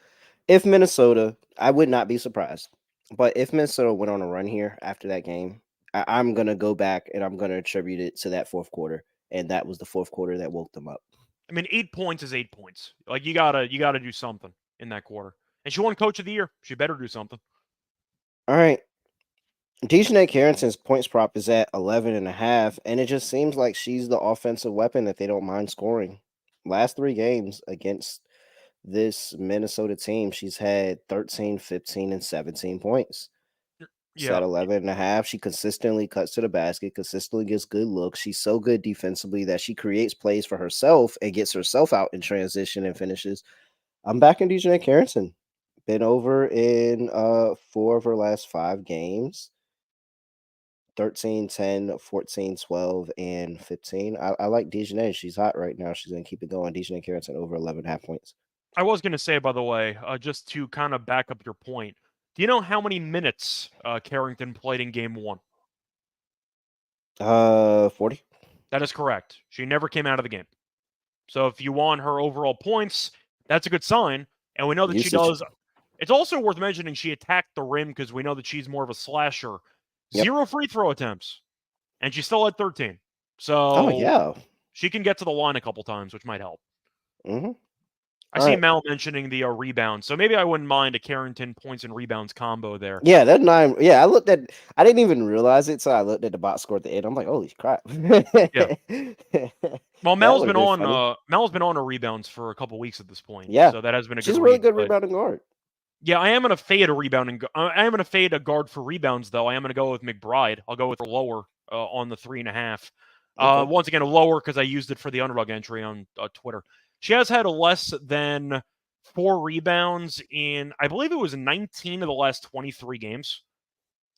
If Minnesota, I would not be surprised. But if Minnesota went on a run here after that game, I'm going to go back and I'm going to attribute it to that fourth quarter. And that was the fourth quarter that woke them up. I mean, 8 points is 8 points. Like, you gotta do something in that quarter. And she won Coach of the Year. She better do something. All right. Dejanay Carrington's points prop is at 11.5, and it just seems like she's the offensive weapon that they don't mind scoring. Last 3 games against this Minnesota team, she's had 13, 15, and 17 points. She's at 11.5. She consistently cuts to the basket, consistently gets good looks. She's so good defensively that she creates plays for herself and gets herself out in transition and finishes. I'm backing Dejanay Carrington. Been over in 4 of her last 5 games. 13, 10, 14, 12, and 15. I like Dejanay. She's hot right now. She's going to keep it going. Dejanay Carrington over 11.5 points. I was going to say, by the way, just to kind of back up your point, do you know how many minutes Carrington played in game one? 40. That is correct. She never came out of the game. So if you want her overall points, that's a good sign. And we know that she does. It's also worth mentioning she attacked the rim, because we know that she's more of a slasher. 0 free throw attempts, and she still had 13. So she can get to the line a couple times, which might help. I see Mal mentioning the rebound, so maybe I wouldn't mind a Carrington points and rebounds combo there. Yeah, that 9. Yeah, I didn't even realize it, so I looked at the box score at the end. I'm like, holy crap. Well, Mel's been on her rebounds for a couple weeks at this point. Yeah, so that has been she's a really good rebounding guard. Yeah, I am going to fade a rebounding. I am going to fade a guard for rebounds, though. I am going to go with McBride. I'll go with her lower on the 3.5. Once again, a lower because I used it for the underdog entry on Twitter. She has had less than 4 rebounds in, I believe it was 19 of the last 23 games.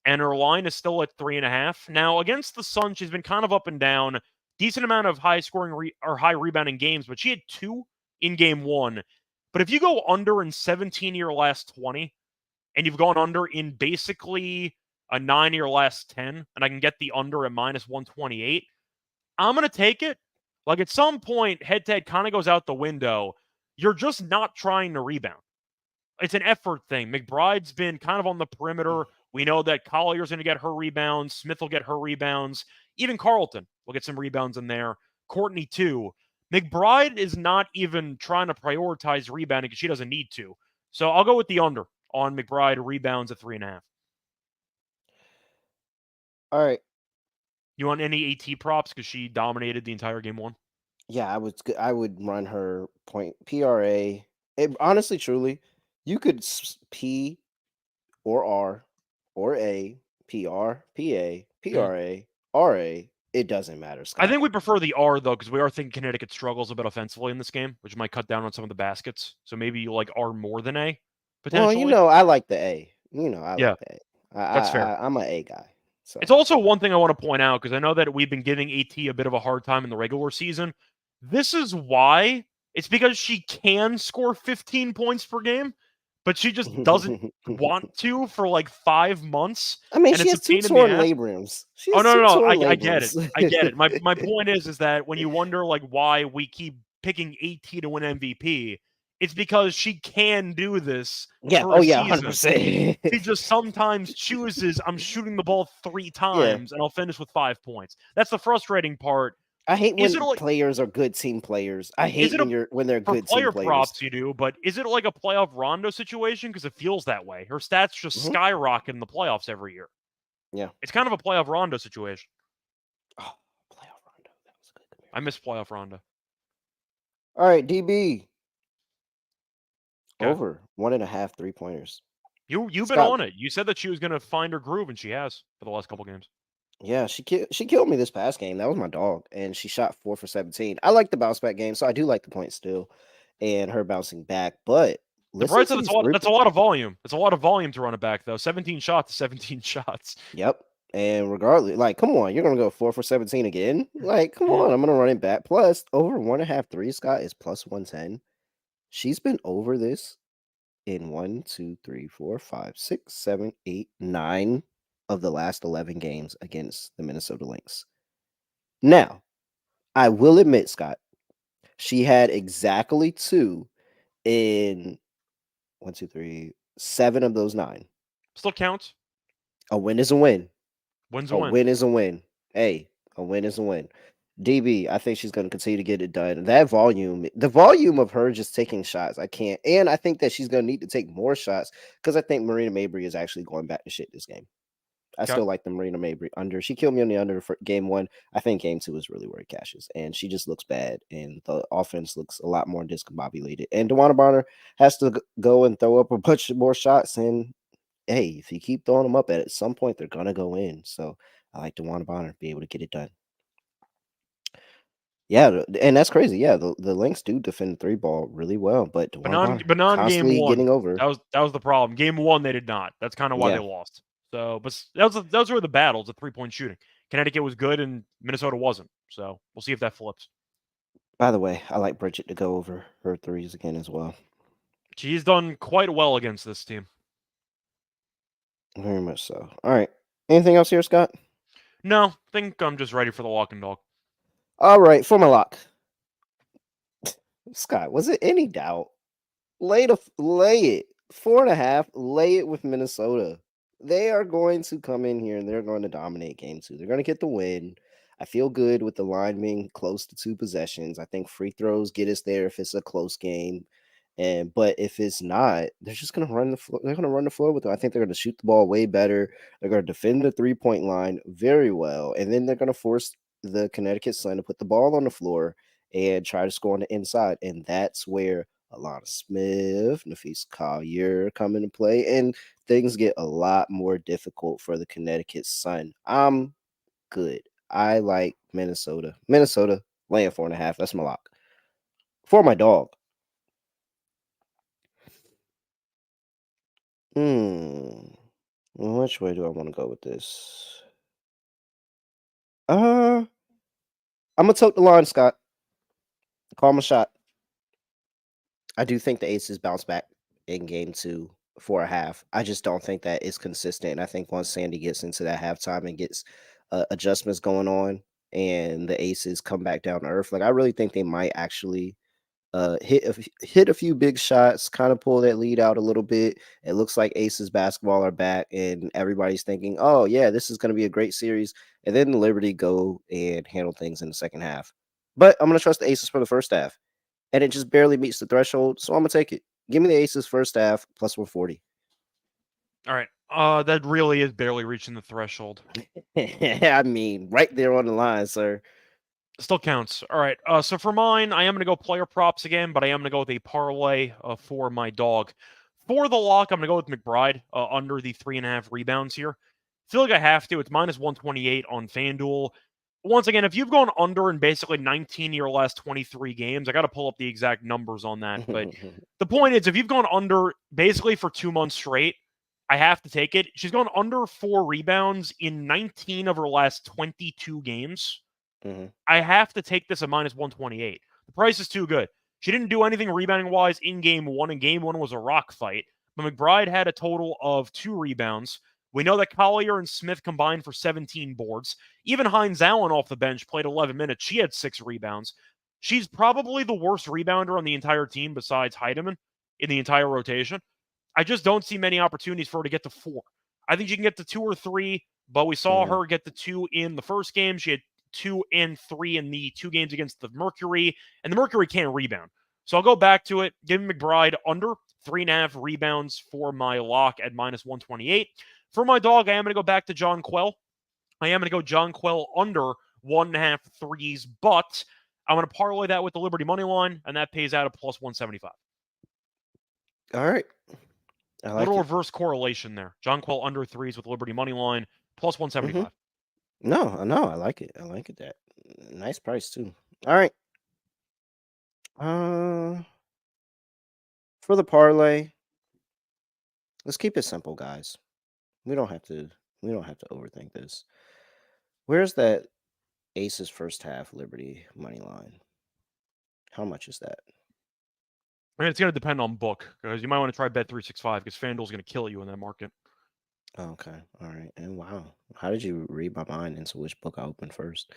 And her line is still at 3.5. Now, against the Suns, she's been kind of up and down. Decent amount of high scoring or high rebounding games, but she had 2 in game 1. But if you go under in 17 of your last 20, and you've gone under in basically a 9 of your last 10, and I can get the under at minus 128, I'm going to take it. Like, at some point, head-to-head kind of goes out the window. You're just not trying to rebound. It's an effort thing. McBride's been kind of on the perimeter. We know that Collier's going to get her rebounds. Smith will get her rebounds. Even Carlton will get some rebounds in there. Courtney, too. McBride is not even trying to prioritize rebounding because she doesn't need to. So I'll go with the under on McBride rebounds at 3.5. All right. You want any AT props because she dominated the entire game 1? Yeah, I would run her point PRA. Honestly, truly, you could P or R or A, PR, PA, PRA, RA. It doesn't matter, Scott. I think we prefer the R, though, because we are thinking Connecticut struggles a bit offensively in this game, which might cut down on some of the baskets. So maybe you like R more than A, potentially. Well, I like the A. I like the A. That's fair. I'm an A guy. So. It's also one thing I want to point out, because I know that we've been giving AT a bit of a hard time in the regular season. This is why. It's because she can score 15 points per game, but she just doesn't want to for like 5 months. I mean, she has 2 torn labrums. No. I get it. I get it. My point is that when you wonder like why we keep picking AT to win MVP. It's because she can do this Yeah. for Oh a yeah, season. 100%. She just sometimes chooses, I'm shooting the ball 3 Yeah. times and I'll finish with 5 points. That's the frustrating part. I hate Is it when like players are good team players. I is hate it a when they're for good team player players. props you do, but is it like a playoff Rondo situation? Because it feels that way. Her stats just Mhm. skyrocket in the playoffs every year. Yeah. It's kind of a playoff Rondo situation. Oh, playoff Rondo. That was a good comparison. I miss playoff Rondo. All right, DB. Okay. Over 1.5 3-pointers. You've been Scott. on it. You said that she was going to find her groove, and she has for the last couple games. Yeah, she killed me this past game. That was my dog, and she shot 4 for 17. I like the bounce back game, so I do like the point still, and her bouncing back. But The listen bright to side, these that's a lot of volume. It's a lot of volume to run it back, though. 17 shots, 17 shots. Yep. And regardless, like, come on, you're gonna go 4 for 17 again? Like, come Mhm. on, I'm gonna run it back. Plus, over 1.5 threes, Scott, is plus 110. She's been over this in 1, 2, 3, 4, 5, 6, 7, 8, 9 of the last 11 games against the Minnesota Lynx. Now, I will admit, Scott, she had exactly 2 in 1, 2, 3, 7 of those 9. Still counts. A win is a win. Win's A a win. win is a win. Hey, a win is a win. DB, I think she's going to continue to get it done. That volume, the volume of her just taking shots, I can't. And I think that she's going to need to take more shots because I think Marina Mabry is actually going back to shit this game. I Okay. still like the Marina Mabry under. She killed me on the under for game 1. I think game 2 is really where it cashes, and she just looks bad, and the offense looks a lot more discombobulated. And DeWanna Bonner has to go and throw up a bunch more shots. And hey, if you keep throwing them up at some point, they're gonna go in. So I like DeWanna Bonner to be able to get it done. Yeah, and that's crazy. Yeah, the Lynx do defend the 3 ball really well, but DeWanna Bonner But non game constantly 1. getting over. That was the problem. Game 1 they did not. That's kind of why Yeah. they lost. So, but those were the battles, the 3-point shooting. Connecticut was good and Minnesota wasn't. So we'll see if that flips. By the way, I like Bridget to go over her threes again as well. She's done quite well against this team. Very much so. All right. Anything else here, Scott? No, I think I'm just ready for the walk and dog. All right, for my lock. Scott, was it any doubt? Lay it. 4.5. Lay it with Minnesota. They are going to come in here and they're going to dominate game 2. They're going to get the win. I feel good with the line being close to 2 possessions. I think free throws get us there if it's a close game. But if it's not, they're just gonna run the floor. They're gonna run the floor with them. I think they're gonna shoot the ball way better. They're gonna defend the 3-point line very well, and then they're gonna force the Connecticut Sun to put the ball on the floor and try to score on the inside. And that's where Alana Smith, Nafis Collier come into play, and things get a lot more difficult for the Connecticut Sun. I'm good. I like Minnesota. Minnesota laying 4.5. That's my lock. For my dog. Which way do I want to go with this? I'm gonna tote the line, Scott. Call my shot. I do think the Aces bounce back in game 2 for a half. I just don't think that is consistent. And I think once Sandy gets into that halftime and gets adjustments going on, and the Aces come back down to earth, like I really think they might actually hit a few big shots, kind of pull that lead out a little bit. It looks like Aces basketball are back, and everybody's thinking, "Oh yeah, this is going to be a great series." And then the Liberty go and handle things in the second half. But I'm going to trust the Aces for the first half, and it just barely meets the threshold, so I'm going to take it. Give me the Aces first half plus 140. All right. That really is barely reaching the threshold. I mean, right there on the line, sir. Still counts. All right. So for mine, I am going to go player props again, but I am going to go with a parlay for my dog. For the lock, I'm going to go with McBride under the 3.5 rebounds here. Feel like I have to. It's minus 128 on FanDuel. Once again, if you've gone under in basically 19 of your last 23 games, I got to pull up the exact numbers on that. But the point is, if you've gone under basically for 2 months straight, I have to take it. She's gone under 4 rebounds in 19 of her last 22 games. I have to take this at minus 128. The price is too good. She didn't do anything rebounding-wise in game 1, and game 1 was a rock fight. But McBride had a total of 2 rebounds. We know that Collier and Smith combined for 17 boards. Even Hines Allen off the bench played 11 minutes. She had 6 rebounds. She's probably the worst rebounder on the entire team besides Heidemann in the entire rotation. I just don't see many opportunities for her to get to 4. I think she can get to 2 or 3, but we saw her get to 2 in the first game. She had 2 and 3 in the 2 games against the Mercury, and the Mercury can't rebound. So I'll go back to it. Give McBride under 3.5 rebounds for my lock at -128. For my dog, I am going to go back to John Quell. I am going to go John Quell under 1.5 threes, but I'm going to parlay that with the Liberty money line, and that pays out at +175. All right. I like Little it. reverse correlation there. John Quell under 3s with Liberty money line, +175. No, I like it. I like it. That nice price too. All right. For the parlay, let's keep it simple, guys. We don't have to overthink this. Where's that Aces first half Liberty money line? How much is that? And it's going to depend on book, because you might want to try Bet365, because FanDuel's going to kill you in that market. Okay. All right. And wow, how did you read my mind into which book I opened first?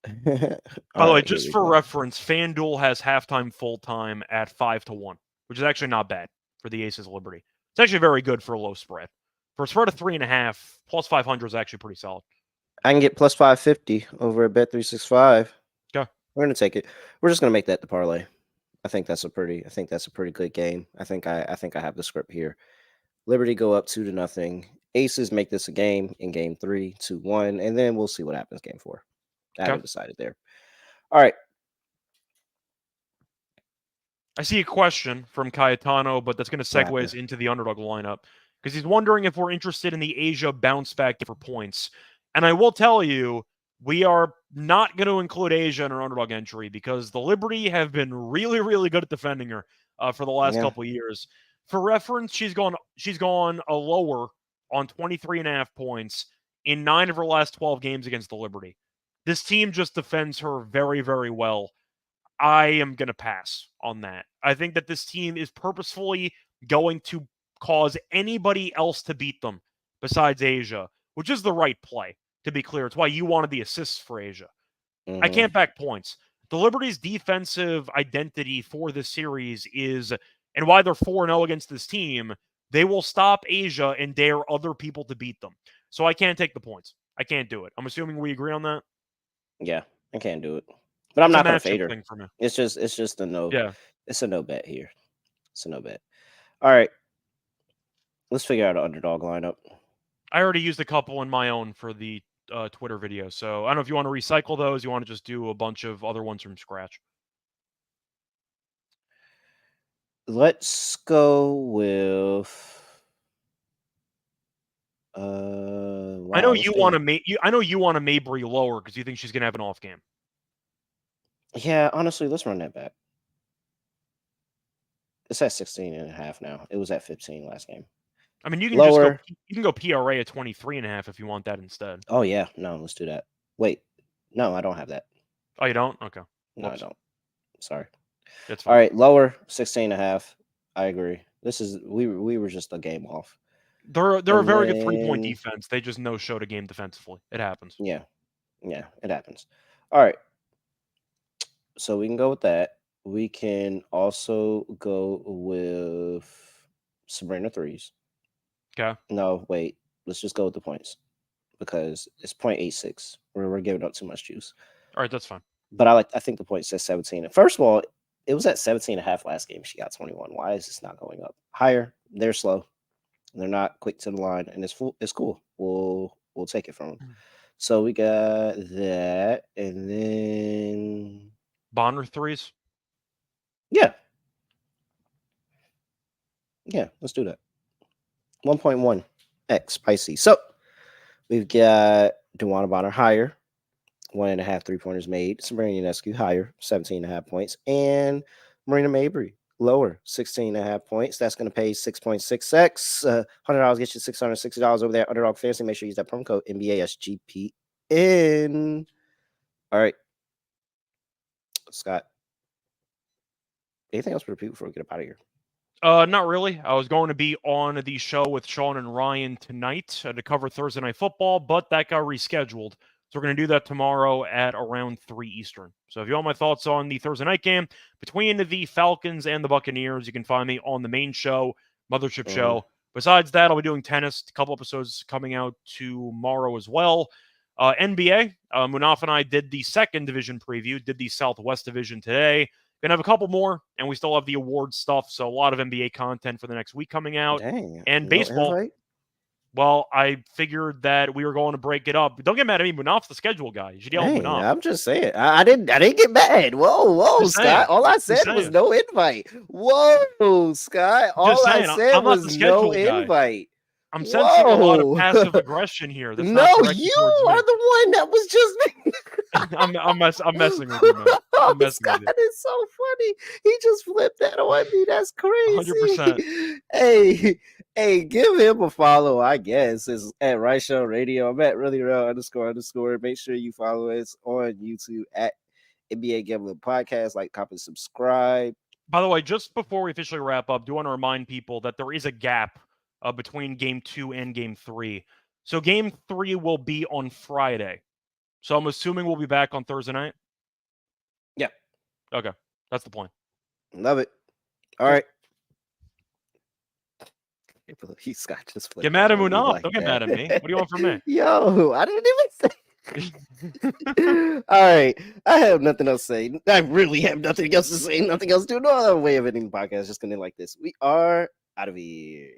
By the way, just for reference, FanDuel has halftime, full-time at 5-1, which is actually not bad for the Aces Liberty. It's actually very good for a low spread. For a spread of 3.5, +500 is actually pretty solid. I can get +550 over at Bet365. Okay. We're gonna take it. We're just gonna make that the parlay. I think that's a pretty good game. I think I have the script here. Liberty go up 2-0. Aces make this a game in game 3, 2-1, and then we'll see what happens game 4. I haven't decided there. All right. I see a question from Cayetano, but that's going to segue us into the underdog lineup, because he's wondering if we're interested in the Asia bounce back for points. And I will tell you, we are not going to include Asia in our underdog entry, because the Liberty have been really, really good at defending her for the last couple of years. For reference, she's gone a lower on 23.5 points in 9 of her last 12 games against the Liberty. This team just defends her very, very well. I am going to pass on that. I think that this team is purposefully going to cause anybody else to beat them besides Asia, which is the right play, to be clear. It's why you wanted the assists for Asia. I can't back points. The Liberty's defensive identity for this series is, and why they're 4-0 against this team, they will stop Asia and dare other people to beat them. So I can't take the points. I can't do it. I'm assuming we agree on that? Yeah, I can't do it. But I'm not going to fade her. For me. It's just a no. Yeah. It's a no bet here. It's a no bet. All right. Let's figure out an underdog lineup. I already used a couple in my own for the Twitter video. So I don't know if you want to recycle those. You want to just do a bunch of other ones from scratch. Let's go with. Wow, I know you want to Mabry lower because you think she's gonna have an off game. Yeah, honestly, let's run that back. It's at 16.5 now. It was at 15 last game. I mean, you can go PRA at 23.5 if you want that instead. Oh yeah, no, let's do that. Wait, no, I don't have that. Oh, you don't? Okay. No, I don't. Sorry. That's fine. All right, lower 16.5. I agree. We were just a game off. They're a very good 3-point defense. They just no-showed a game defensively. It happens. Yeah, it happens. All right. So we can go with that. We can also go with Sabrina threes. Okay. No, wait. Let's just go with the points because it's 0.86. We're giving up too much juice. All right, that's fine. But I think the point says 17. First of all, it was at 17.5 last game. She got 21. Why is this not going up higher? They're slow. They're not quick to the line, and it's cool. We'll take it from them. So we got that, and then Bonner threes. Yeah, let's do that. 1.1x spicy. So we've got Dewana Bonner higher, 1.5 3-pointers made. Sabrina Ionescu higher, 17.5 points, and Marina Mabry lower, 16.5 points. That's going to pay 6.6x. $100 gets you $660 over there. Underdog Fantasy. Make sure you use that promo code NBA SGPN. All right, Scott. Anything else to repeat before we get up out of here? Not really. I was going to be on the show with Sean and Ryan tonight to cover Thursday Night Football, but that got rescheduled. So we're going to do that tomorrow at around 3 Eastern. So if you want my thoughts on the Thursday night game between the Falcons and the Buccaneers, you can find me on the main show, Mothership Show. Besides that, I'll be doing tennis. A couple episodes coming out tomorrow as well. NBA, Munaf and I did the second division preview, did the Southwest Division today. Gonna have a couple more, and we still have the awards stuff, so a lot of NBA content for the next week coming out. Dang, and no baseball. invite? Well, I figured that we were going to break it up. Don't get mad at me. Munaf's the schedule guy. You should yell at Dang, Munaf. I'm just saying. I didn't get mad. Whoa, Just Scott. saying. All I Just said was saying. no invite. Whoa, Scott. All Just I saying, said I'm not the was schedule no guy. invite. I'm sensing a lot of Whoa. passive aggression here. That's No, not directed you towards me. are the one that was just I'm messing with you, man. I'm messing Scott with you. is so funny. He just flipped that on me. That's crazy. 100%. Hey, give him a follow, I guess. It's at Reichel Radio. I'm at really real __. Make sure you follow us on YouTube at NBA Gambling Podcast. Like, comment, subscribe. By the way, just before we officially wrap up, do want to remind people that there is a gap between Game 2 and Game 3. So Game 3 will be on Friday. So I'm assuming we'll be back on Thursday night? Yeah. Okay. That's the plan. Love it. All right. Scott just flipped. Get mad at on me Munaf. like Don't get that. mad at me. What do you want from me? Yo, I didn't even say. All right. I have nothing else to say. I really have nothing else to say. Nothing else to do. No other way of ending the podcast. Just going to like this. We are out of here.